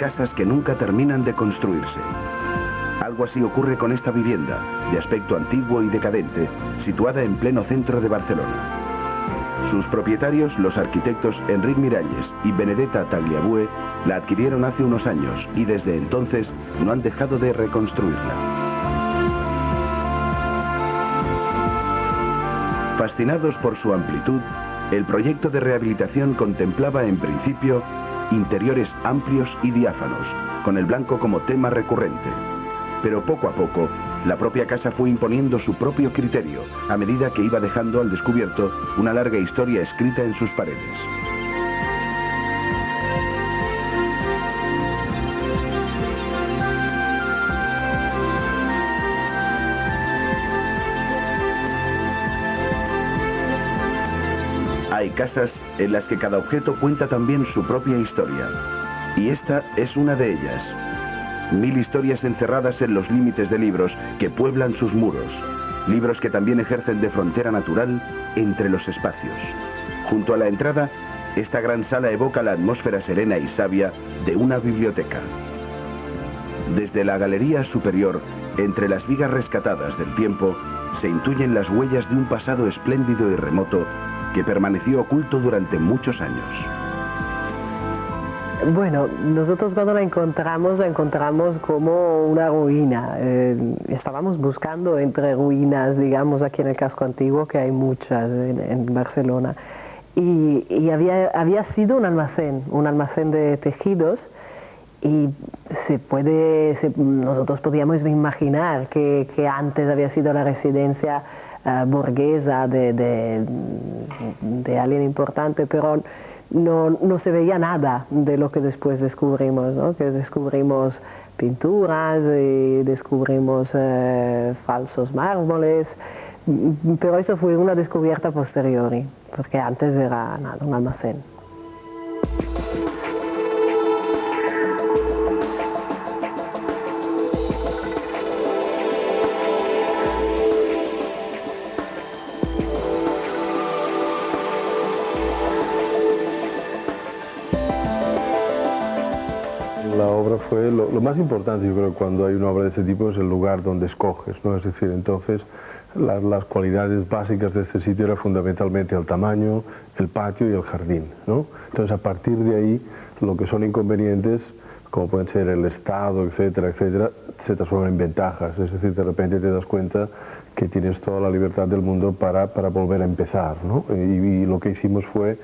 casas que nunca terminan de construirse. Algo así ocurre con esta vivienda, de aspecto antiguo y decadente, situada en pleno centro de Barcelona. Sus propietarios, los arquitectos Enric Miralles y Benedetta Tagliabue, la adquirieron hace unos años y desde entonces no han dejado de reconstruirla. Fascinados por su amplitud, el proyecto de rehabilitación contemplaba en principio interiores amplios y diáfanos, con el blanco como tema recurrente. Pero poco a poco, la propia casa fue imponiendo su propio criterio, a medida que iba dejando al descubierto una larga historia escrita en sus paredes. Hay casas en las que cada objeto cuenta también su propia historia, y esta es una de ellas. 1000 historias encerradas en los límites de libros que pueblan sus muros, libros que también ejercen de frontera natural entre los espacios. Junto a la entrada, esta gran sala evoca la atmósfera serena y sabia de una biblioteca. Desde la galería superior, entre las vigas rescatadas del tiempo, se intuyen las huellas de un pasado espléndido y remoto que permaneció oculto durante muchos años. Bueno, nosotros cuando la encontramos como una ruina. Estábamos buscando entre ruinas, digamos, aquí en el casco antiguo, que hay muchas en Barcelona. Y había sido un almacén de tejidos, y nosotros podíamos imaginar que antes había sido la residencia burguesa de alguien importante, pero no se veía nada de lo que después descubrimos, ¿no? Que descubrimos pinturas y descubrimos falsos mármoles, pero eso fue una descubierta posteriori, porque antes era nada, un almacén. La obra fue lo más importante, yo creo, cuando hay una obra de ese tipo, es el lugar donde escoges, ¿no? Es decir, entonces las cualidades básicas de este sitio eran fundamentalmente el tamaño, el patio y el jardín, ¿no? Entonces, a partir de ahí, lo que son inconvenientes, como pueden ser el estado, etcétera, etcétera, se transforman en ventajas. Es decir, de repente te das cuenta que tienes toda la libertad del mundo para volver a empezar, ¿no? Y lo que hicimos fue,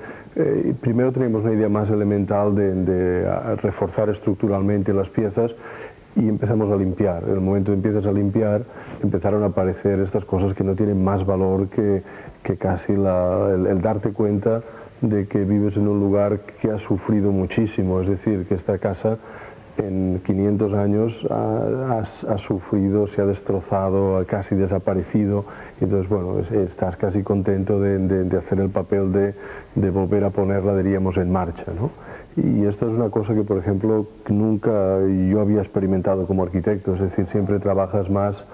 primero teníamos una idea más elemental de reforzar estructuralmente las piezas, y empezamos a limpiar. En el momento que empiezas a limpiar, empezaron a aparecer estas cosas que no tienen más valor que casi el darte cuenta de que vives en un lugar que ha sufrido muchísimo. Es decir, que esta casa en 500 años ha sufrido, se ha destrozado, ha casi desaparecido. Entonces, bueno, estás casi contento de hacer el papel de volver a ponerla, diríamos, en marcha, ¿no? Y esto es una cosa que, por ejemplo, nunca yo había experimentado como arquitecto. Es decir, siempre trabajas más,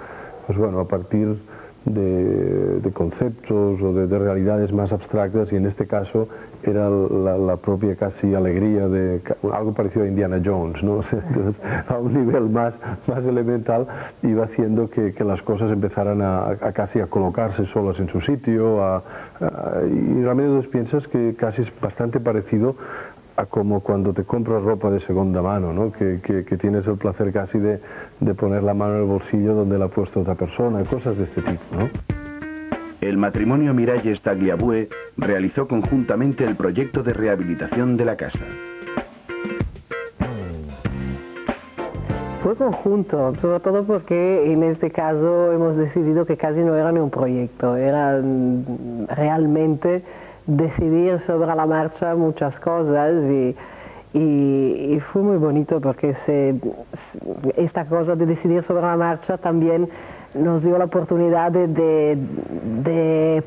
pues bueno, a partir de conceptos o de realidades más abstractas, y en este caso era la propia casi alegría de algo parecido a Indiana Jones, ¿no? Entonces, a un nivel más elemental, iba haciendo que las cosas empezaran casi a colocarse solas en su sitio, y realmente piensas que casi es bastante parecido a como cuando te compras ropa de segunda mano, ¿no? Que tienes el placer casi de poner la mano en el bolsillo donde la ha puesto otra persona, cosas de este tipo, ¿no? El matrimonio Miralles Tagliabue realizó conjuntamente el proyecto de rehabilitación de la casa. Fue conjunto, sobre todo porque en este caso hemos decidido que casi no era ni un proyecto, era realmente decidir sobre la marcha muchas cosas, y fue muy bonito porque esta cosa de decidir sobre la marcha también nos dio la oportunidad de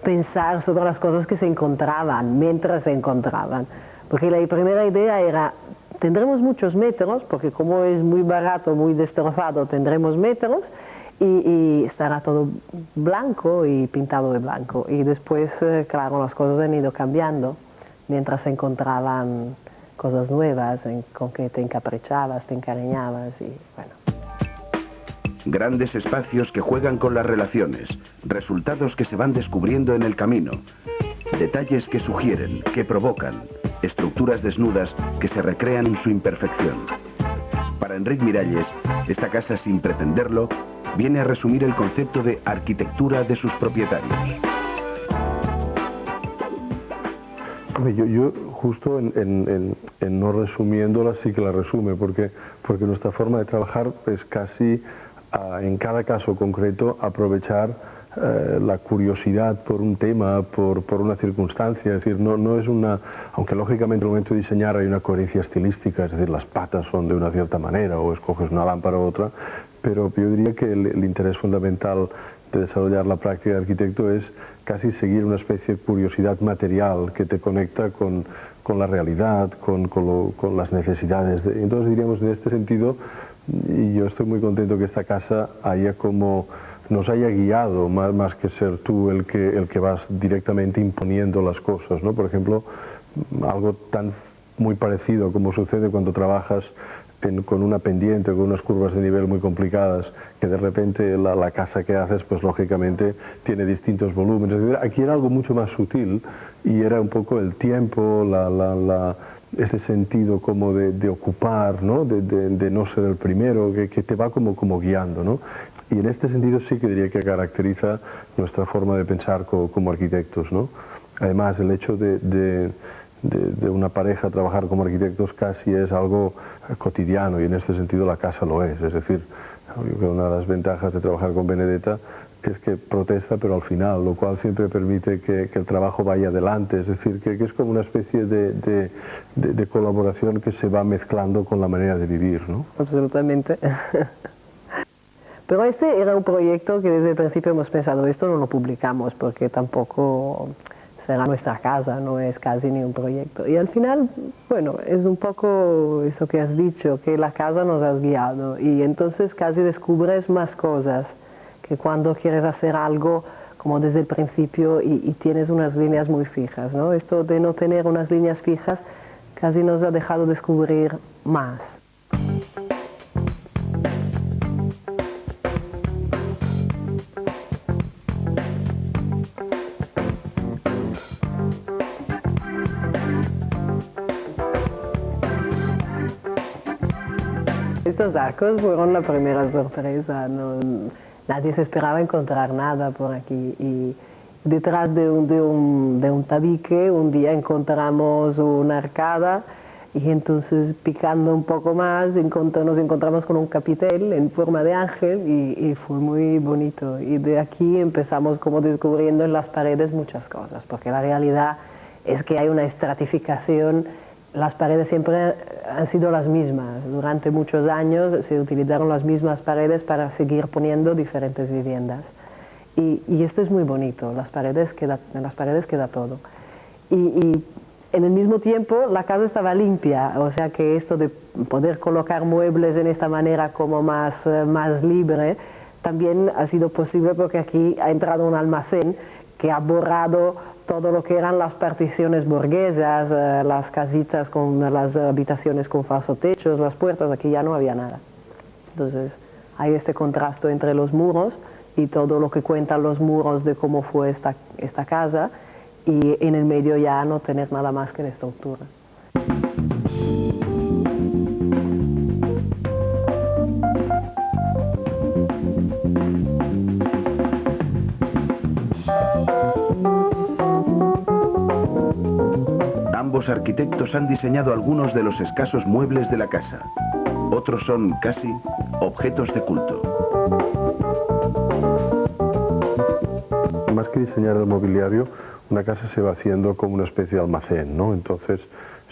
pensar sobre las cosas que se encontraban mientras se encontraban, porque la primera idea era: tendremos muchos metros, porque como es muy barato, muy destrozado, tendremos metros, y estará todo blanco y pintado de blanco. Y después, claro, las cosas han ido cambiando mientras se encontraban cosas nuevas con que te encaprichabas, te encariñabas y bueno. Grandes espacios que juegan con las relaciones, resultados que se van descubriendo en el camino, detalles que sugieren, que provocan, estructuras desnudas que se recrean en su imperfección. Para Enric Miralles, esta casa, sin pretenderlo, viene a resumir el concepto de arquitectura de sus propietarios. Yo justo en no resumiéndola sí que la resume, porque nuestra forma de trabajar es casi, en cada caso concreto, aprovechar la curiosidad por un tema, por una circunstancia. Es decir, no es una, aunque lógicamente en el momento de diseñar hay una coherencia estilística, es decir, las patas son de una cierta manera o escoges una lámpara u otra, pero yo diría que el interés fundamental de desarrollar la práctica de arquitecto es casi seguir una especie de curiosidad material que te conecta con la realidad, con las necesidades. Entonces diríamos en este sentido, y yo estoy muy contento que esta casa nos haya guiado, más que ser tú el que vas directamente imponiendo las cosas, ¿no? Por ejemplo, algo tan muy parecido como sucede cuando trabajas con una pendiente, con unas curvas de nivel muy complicadas, que de repente la casa que haces, pues lógicamente tiene distintos volúmenes. Aquí era algo mucho más sutil y era un poco el tiempo, este sentido como de ocupar, ¿no? De no ser el primero, que te va como guiando, ¿no? Y en este sentido sí que diría que caracteriza nuestra forma de pensar como arquitectos, ¿no? Además, el hecho de una pareja trabajar como arquitectos casi es algo cotidiano, y en este sentido la casa lo es. Es decir, yo creo que una de las ventajas de trabajar con Benedetta es que protesta pero al final, lo cual siempre permite que el trabajo vaya adelante. Es decir, que es como una especie de colaboración que se va mezclando con la manera de vivir, ¿no? Absolutamente. Pero este era un proyecto que desde el principio hemos pensado, esto no lo publicamos porque tampoco será nuestra casa, no es casi ni un proyecto. Y al final, bueno, es un poco eso que has dicho, que la casa nos has guiado y entonces casi descubres más cosas que cuando quieres hacer algo como desde el principio y tienes unas líneas muy fijas, ¿no? Esto de no tener unas líneas fijas casi nos ha dejado descubrir más. Estos arcos fueron la primera sorpresa, nadie se esperaba encontrar nada por aquí y detrás de un tabique un día encontramos una arcada y entonces picando un poco más nos encontramos con un capitel en forma de ángel y fue muy bonito y de aquí empezamos como descubriendo en las paredes muchas cosas, porque la realidad es que hay una estratificación. Las paredes siempre han sido las mismas. Durante muchos años se utilizaron las mismas paredes para seguir poniendo diferentes viviendas. Y esto es muy bonito, en las paredes queda todo. Y en el mismo tiempo la casa estaba limpia, o sea que esto de poder colocar muebles en esta manera como más libre, también ha sido posible porque aquí ha entrado un almacén que ha borrado todo lo que eran las particiones burguesas, las casitas con las habitaciones con falsos techos, las puertas, aquí ya no había nada. Entonces hay este contraste entre los muros y todo lo que cuentan los muros de cómo fue esta casa y en el medio ya no tener nada más que la estructura. Ambos arquitectos han diseñado algunos de los escasos muebles de la casa. Otros son casi objetos de culto. Más que diseñar el mobiliario, una casa se va haciendo como una especie de almacén, ¿no? Entonces,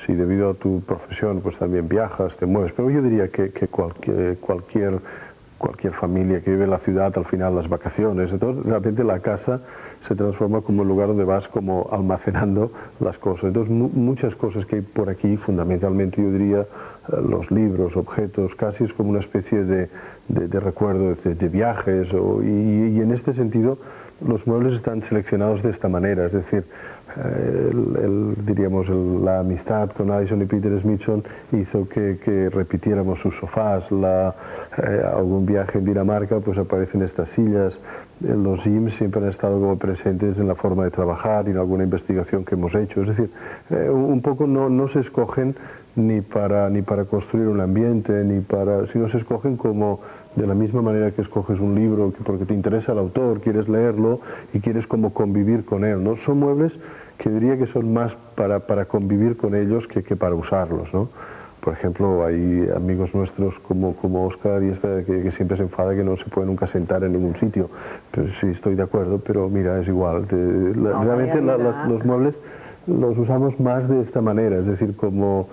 si debido a tu profesión pues también viajas, te mueves, pero yo diría que cualquier familia que vive en la ciudad, al final las vacaciones, entonces realmente la casa se transforma como el lugar donde vas como almacenando las cosas. Entonces muchas cosas que hay por aquí, fundamentalmente yo diría los libros, objetos, casi es como una especie de recuerdo de viajes y en este sentido los muebles están seleccionados de esta manera, es decir, diríamos la amistad con Addison y Peter Smithson hizo que repitiéramos sus sofás, algún viaje en Dinamarca pues aparecen estas sillas, los gyms siempre han estado como presentes en la forma de trabajar y en alguna investigación que hemos hecho, es decir, un poco no se escogen ni para construir un ambiente, sino se escogen como de la misma manera que escoges un libro porque te interesa el autor, quieres leerlo y quieres como convivir con él, ¿no? Son muebles que diría que son más para convivir con ellos que para usarlos, ¿no? Por ejemplo, hay amigos nuestros como Oscar y que siempre se enfada que no se puede nunca sentar en ningún sitio. Pero sí, estoy de acuerdo, pero mira, es igual. Realmente los muebles los usamos más de esta manera, es decir, como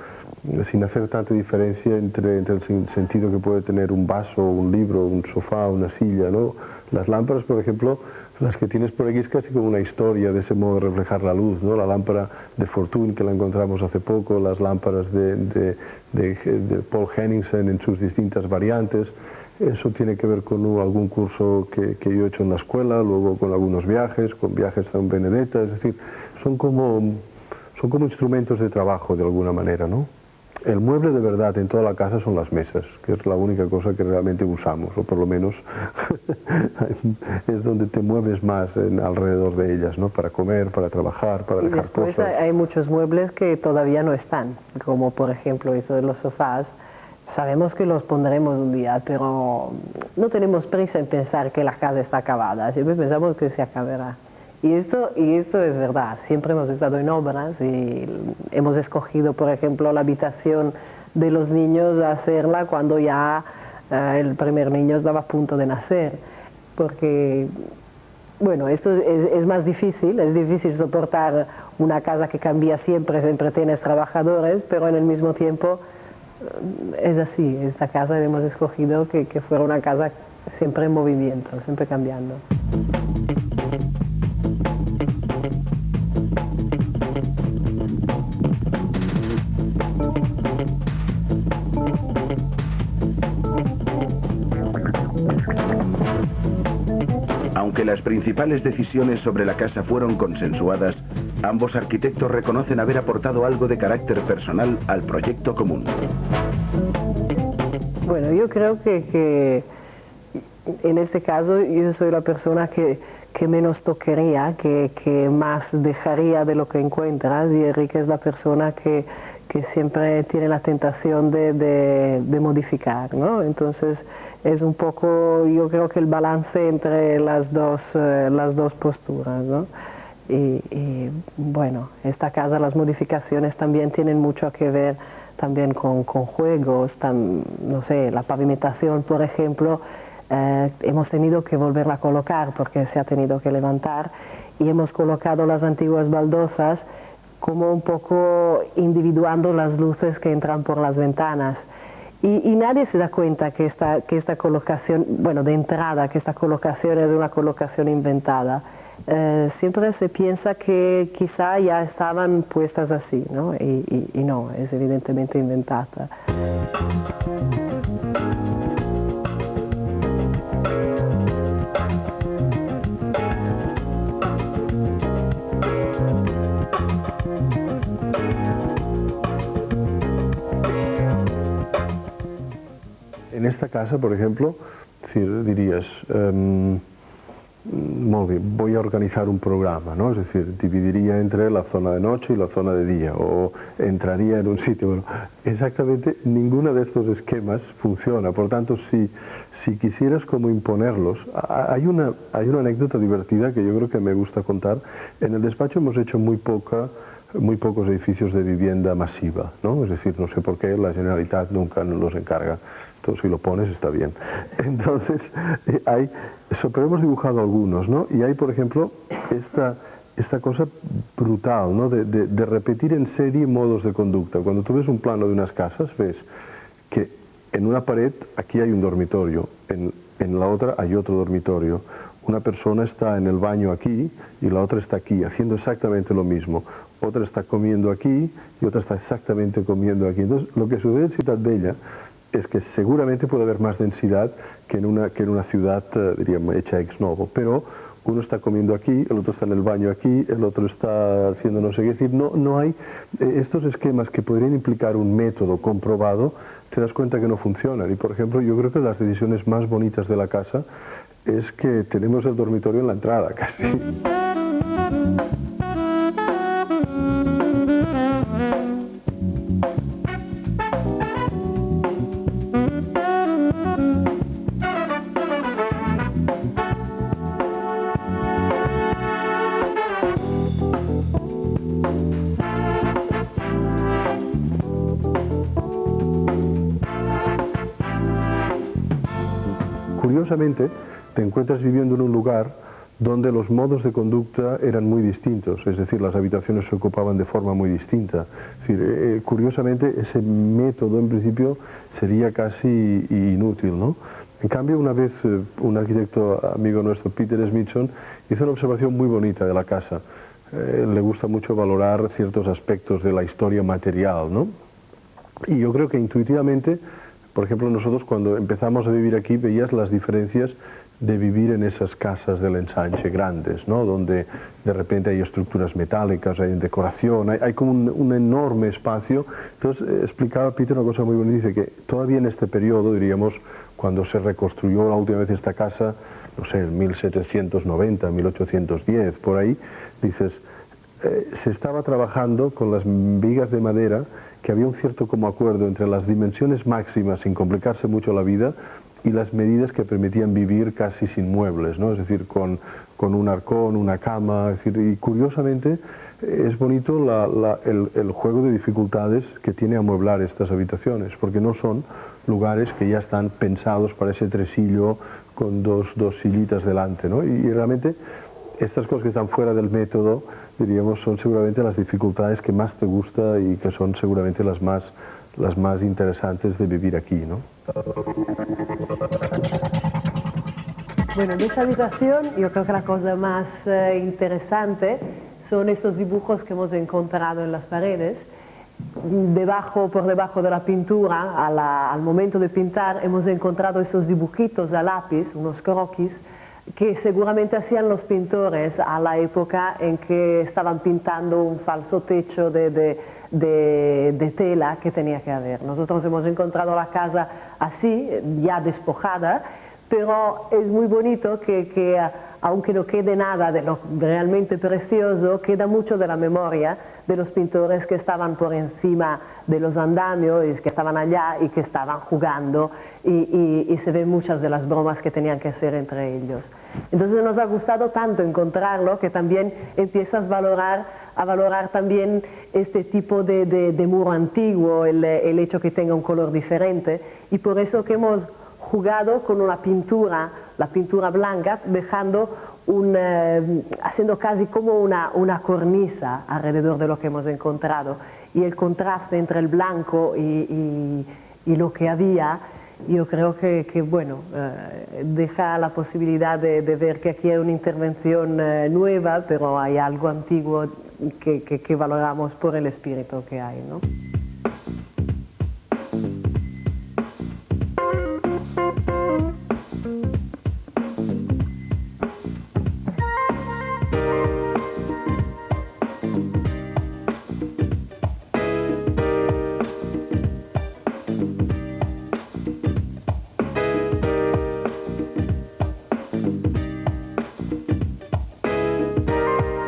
sin hacer tanta diferencia entre el sentido que puede tener un vaso, un libro, un sofá, una silla, ¿no? Las lámparas, por ejemplo, las que tienes por aquí es casi como una historia de ese modo de reflejar la luz, ¿no? La lámpara de Fortuny, que la encontramos hace poco, las lámparas de Paul Henningsen en sus distintas variantes. Eso tiene que ver con algún curso que yo he hecho en la escuela, luego con algunos viajes, con viajes a Benedetta, es decir, son como instrumentos de trabajo de alguna manera, ¿no? El mueble de verdad en toda la casa son las mesas, que es la única cosa que realmente usamos, o por lo menos es donde te mueves más alrededor de ellas, ¿no? Para comer, para trabajar, para dejar cosas. Y después hay muchos muebles que todavía no están, como por ejemplo esto de los sofás. Sabemos que los pondremos un día, pero no tenemos prisa en pensar que la casa está acabada, siempre pensamos que se acabará. Y esto es verdad, siempre hemos estado en obras y hemos escogido, por ejemplo, la habitación de los niños a hacerla cuando ya el primer niño estaba a punto de nacer, porque, bueno, esto es más difícil, es difícil soportar una casa que cambia siempre tienes trabajadores, pero en el mismo tiempo es así, esta casa hemos escogido que fuera una casa siempre en movimiento, siempre cambiando. Aunque las principales decisiones sobre la casa fueron consensuadas, ambos arquitectos reconocen haber aportado algo de carácter personal al proyecto común. Bueno, yo creo que en este caso yo soy la persona que menos tocaría, que más dejaría de lo que encuentras, y Enrique es la persona que siempre tiene la tentación de modificar, ¿no? Entonces es un poco, yo creo que el balance entre las dos posturas, ¿no? Y bueno, esta casa, las modificaciones también tienen mucho que ver también con juegos, no sé, la pavimentación, por ejemplo, hemos tenido que volverla a colocar porque se ha tenido que levantar, y hemos colocado las antiguas baldosas como un poco individuando las luces que entran por las ventanas. Y nadie se da cuenta que esta colocación, bueno, de entrada, que esta colocación es una colocación inventada. Siempre se piensa que quizá ya estaban puestas así, ¿no? Y no, es evidentemente inventada. En esta casa, por ejemplo, dirías, muy bien, voy a organizar un programa, ¿no? Es decir, dividiría entre la zona de noche y la zona de día, o entraría en un sitio. Bueno, exactamente ninguno de estos esquemas funciona, por tanto, si quisieras como imponerlos, hay una anécdota divertida que yo creo que me gusta contar. En el despacho hemos hecho muy pocos edificios de vivienda masiva, ¿no? Es decir, no sé por qué la Generalitat nunca nos los encarga. Entonces, si lo pones está bien. Entonces, pero hemos dibujado algunos, ¿no? Y hay, por ejemplo, esta cosa brutal, ¿no? De repetir en serie modos de conducta. Cuando tú ves un plano de unas casas, ves que en una pared aquí hay un dormitorio, en la otra hay otro dormitorio. Una persona está en el baño aquí y la otra está aquí, haciendo exactamente lo mismo. Otra está comiendo aquí y otra está exactamente comiendo aquí. Entonces, lo que sucede en Ciutat Bella es que seguramente puede haber más densidad que en una ciudad, diríamos, hecha ex novo, pero uno está comiendo aquí, el otro está en el baño aquí, el otro está haciendo no sé qué. Es decir, no hay estos esquemas que podrían implicar un método comprobado, te das cuenta que no funcionan. Y por ejemplo, yo creo que las decisiones más bonitas de la casa es que tenemos el dormitorio en la entrada casi. Curiosamente, te encuentras viviendo en un lugar donde los modos de conducta eran muy distintos, es decir, las habitaciones se ocupaban de forma muy distinta. Es decir, curiosamente, ese método en principio sería casi inútil, ¿no? En cambio, una vez un arquitecto amigo nuestro, Peter Smithson, hizo una observación muy bonita de la casa. Le gusta mucho valorar ciertos aspectos de la historia material, ¿no? Y yo creo que intuitivamente, por ejemplo, nosotros cuando empezamos a vivir aquí veías las diferencias de vivir en esas casas del ensanche grandes, ¿no? Donde de repente hay estructuras metálicas, hay decoración, hay como un enorme espacio. Entonces explicaba Peter una cosa muy bonita, dice que todavía en este periodo, diríamos, cuando se reconstruyó la última vez esta casa, no sé, en 1790, 1810, por ahí, dices, se estaba trabajando con las vigas de madera, que había un cierto como acuerdo entre las dimensiones máximas sin complicarse mucho la vida y las medidas que permitían vivir casi sin muebles, ¿no? Es decir, con un arcón, una cama, es decir, y curiosamente es bonito el juego de dificultades que tiene amueblar estas habitaciones, porque no son lugares que ya están pensados para ese tresillo con dos sillitas delante, ¿no? Y realmente estas cosas que están fuera del método, diríamos, son seguramente las dificultades que más te gusta y que son seguramente las más interesantes de vivir aquí, ¿no? Bueno, en esta habitación yo creo que la cosa más interesante son estos dibujos que hemos encontrado en las paredes. Por debajo de la pintura, al momento de pintar, hemos encontrado esos dibujitos a lápiz, unos croquis, que seguramente hacían los pintores a la época en que estaban pintando un falso techo de tela que tenía que haber. Nosotros hemos encontrado la casa así, ya despojada, pero es muy bonito que aunque no quede nada de lo realmente precioso, queda mucho de la memoria de los pintores que estaban por encima de los andamios, que estaban allá y que estaban jugando, y se ven muchas de las bromas que tenían que hacer entre ellos. Entonces nos ha gustado tanto encontrarlo que también empiezas a valorar también este tipo de muro antiguo, el hecho que tenga un color diferente, y por eso que hemos jugado con una pintura, la pintura blanca, haciendo casi como una cornisa alrededor de lo que hemos encontrado, y el contraste entre el blanco y lo que había, yo creo que bueno, deja la posibilidad de ver que aquí hay una intervención nueva, pero hay algo antiguo que valoramos por el espíritu que hay, ¿no?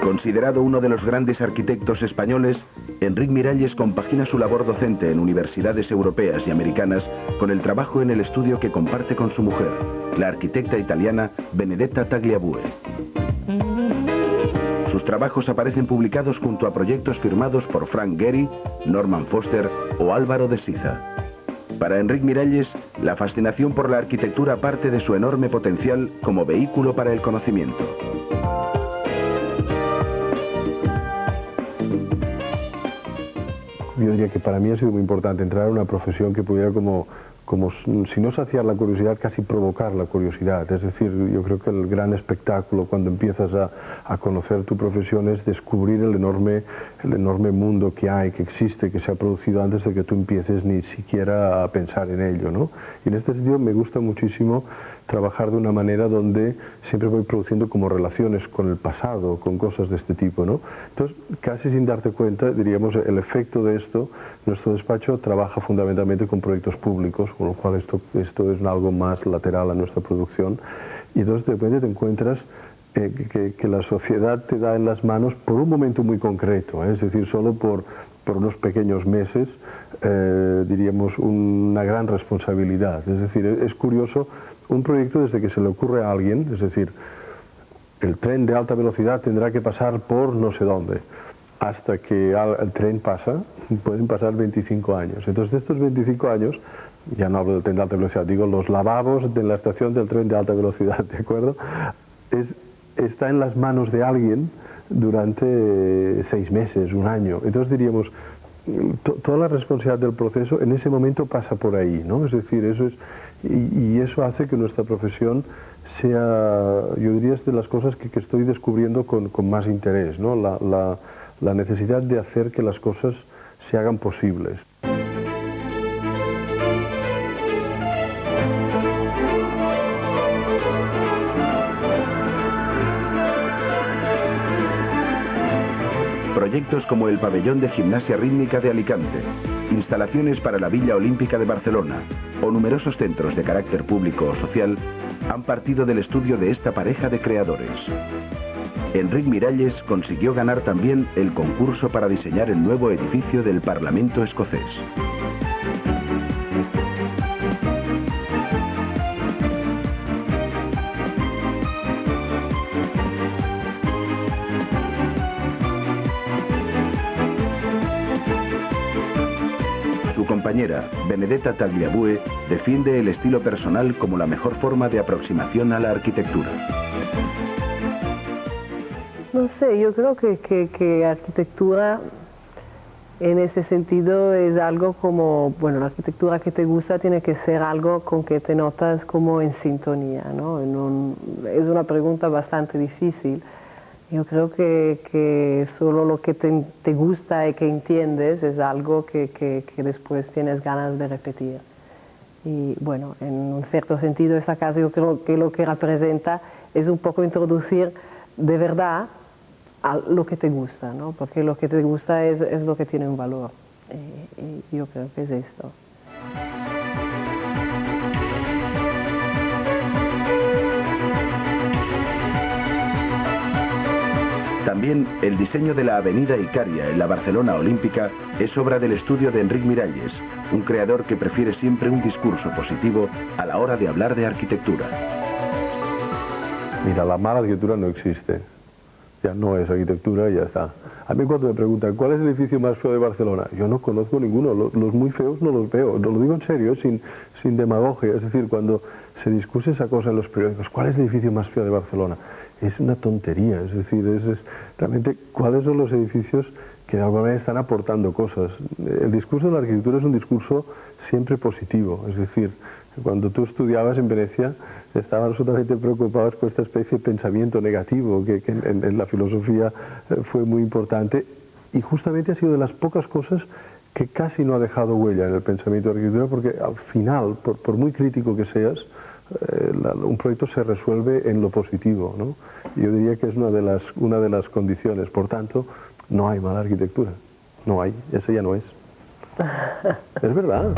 Considerado uno de los grandes arquitectos españoles, Enric Miralles compagina su labor docente en universidades europeas y americanas con el trabajo en el estudio que comparte con su mujer, la arquitecta italiana Benedetta Tagliabue. Sus trabajos aparecen publicados junto a proyectos firmados por Frank Gehry, Norman Foster o Álvaro de Siza. Para Enric Miralles, la fascinación por la arquitectura parte de su enorme potencial como vehículo para el conocimiento. Yo diría que para mí ha sido muy importante entrar a una profesión que pudiera como si no saciar la curiosidad, casi provocar la curiosidad. Es decir, yo creo que el gran espectáculo cuando empiezas a conocer tu profesión es descubrir el enorme mundo que hay, que existe, que se ha producido antes de que tú empieces ni siquiera a pensar en ello, ¿no? Y en este sentido me gusta muchísimo trabajar de una manera donde siempre voy produciendo como relaciones con el pasado, con cosas de este tipo, ¿no? Entonces, casi sin darte cuenta, diríamos, el efecto de esto, nuestro despacho trabaja fundamentalmente con proyectos públicos, con lo cual esto es algo más lateral a nuestra producción, y entonces de repente te encuentras que la sociedad te da en las manos por un momento muy concreto, es decir, solo por unos pequeños meses, diríamos, una gran responsabilidad. Es decir, es curioso, un proyecto desde que se le ocurre a alguien, es decir, el tren de alta velocidad tendrá que pasar por no sé dónde, hasta que el tren pasa, pueden pasar 25 años. Entonces, de estos 25 años, ya no hablo del tren de alta velocidad, digo los lavabos de la estación del tren de alta velocidad, ¿de acuerdo? Está en las manos de alguien durante 6 meses, un año. Entonces diríamos, toda la responsabilidad del proceso en ese momento pasa por ahí, ¿no? Es decir, eso es, y eso hace que nuestra profesión sea, yo diría, es de las cosas que estoy descubriendo con más interés, ¿no? La necesidad de hacer que las cosas se hagan posibles. Proyectos como el pabellón de gimnasia rítmica de Alicante, instalaciones para la Villa Olímpica de Barcelona o numerosos centros de carácter público o social han partido del estudio de esta pareja de creadores. Enric Miralles consiguió ganar también el concurso para diseñar el nuevo edificio del Parlamento escocés. Su compañera, Benedetta Tagliabue, defiende el estilo personal como la mejor forma de aproximación a la arquitectura. No sé, yo creo que arquitectura en ese sentido es algo como, bueno, la arquitectura que te gusta tiene que ser algo con que te notas como en sintonía, ¿no? Es una pregunta bastante difícil. Yo creo que solo lo que te gusta y que entiendes es algo que después tienes ganas de repetir. Y bueno, en un cierto sentido esta casa yo creo que lo que representa es un poco introducir de verdad a lo que te gusta, ¿no? Porque lo que te gusta es lo que tiene un valor. Y yo creo que es esto. También el diseño de la avenida Icària en la Barcelona Olímpica es obra del estudio de Enric Miralles, un creador que prefiere siempre un discurso positivo a la hora de hablar de arquitectura. Mira, la mala arquitectura no existe. Ya no es arquitectura y ya está. A mí cuando me preguntan, ¿cuál es el edificio más feo de Barcelona? Yo no conozco ninguno, los muy feos no los veo. Lo digo en serio, sin demagogia. Es decir, cuando se discute esa cosa en los periódicos, ¿cuál es el edificio más feo de Barcelona? Es una tontería, es decir, realmente cuáles son los edificios que de alguna manera están aportando cosas. El discurso de la arquitectura es un discurso siempre positivo, es decir, cuando tú estudiabas en Venecia estaban absolutamente preocupados con esta especie de pensamiento negativo que en la filosofía fue muy importante y justamente ha sido de las pocas cosas que casi no ha dejado huella en el pensamiento de la arquitectura porque al final, por muy crítico que seas, un proyecto se resuelve en lo positivo, ¿no? Yo diría que es una de las condiciones, por tanto, no hay mala arquitectura, no hay, esa ya no es. Es verdad.